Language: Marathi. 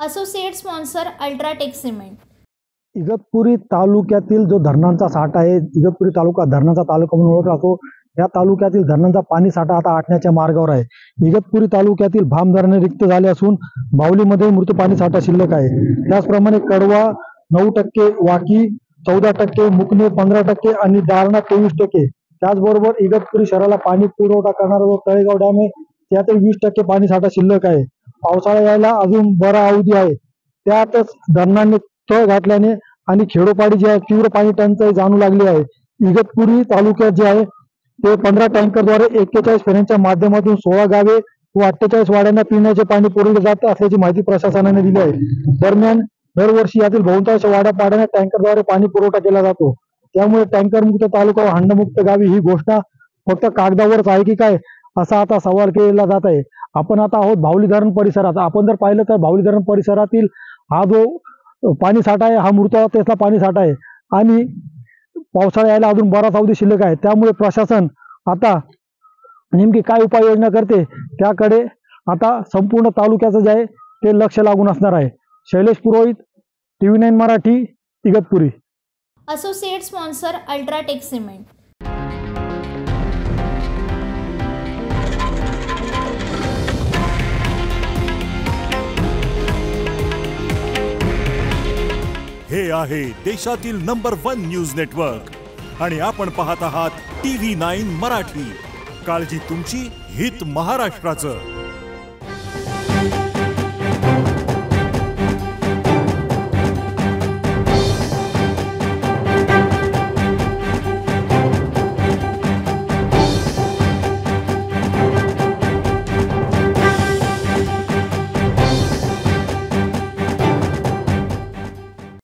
Associate sponsor UltraTech cement. Igatpuri तालुक्यातील जो धरणांचा साठा आहे, इगतपुरी तालुका धरणांचा तालुका म्हणून ओळखला जातो। या तालुक्यातील धरणांचा पाणी साठा आता आटण्याच्या मार्गावर आहे। इगतपुरी तालुक्यातील भाम धरणे रिक्त झाले असून बावलीमध्ये मृत पाणी साठा शिल्लक आहे। त्याचप्रमाणे कडवा 9%, वाकी 14%, मुकणे 15% आणि दारणा 23%। त्याचबरोबर इगतपुरी शहराला पाणी पुरवठा करणारा जो तळेगाव डॅम आहे त्यातील 20% पाणी साठा शिल्लक आहे। पावसाळा यायला अजून बरा अवधी आहे। त्यातच धरणांनी तळ घातल्याने आणि खेडोपाडी जे आहे तीव्र पाणी टंचाई जाणू लागली आहे। इगतपुरी तालुक्यात जे आहे ते 15 टँकरद्वारे 41 फेऱ्यांच्या माध्यमातून 16 गावे व 48 वाड्यांना पिण्याचे पाणी पुरवले जात असल्याची माहिती प्रशासनाने दिली आहे। दरम्यान दरवर्षी यातील बहुतांश वाड्यापाड्यांना टँकरद्वारे पाणी पुरवठा केला जातो। त्यामुळे टँकर मुक्त तालुका व हंडमुक्त गावी ही घोषणा फक्त कागदावरच आहे की काय असा आता सवाल केला जात आहे। आपण आता आहोत बावली धरण परिसरात। आपण जर पाहिलं तर बावली धरण परिसरातील हा जो पाणी साठा आहे हा मृत अवस्थेतला पाणी साठा आहे आणि पावसाळा यायला अजून बराच अवधी शिल्लक आहे। त्यामुळे प्रशासन आता नेमकी काय उपाययोजना करते त्याकडे आता संपूर्ण तालुक्याचं जे आहे ते लक्ष लागून असणार आहे। शैलेश पुरोहित, TV9 Marathi, Igatpuri. Associate sponsor UltraTech cement. हे आहे देशातील नंबर 1 न्यूज नेटवर्क आणि आपण पाहत आहात TV9 मराठी। काळजी तुमची, हित महाराष्ट्राचं।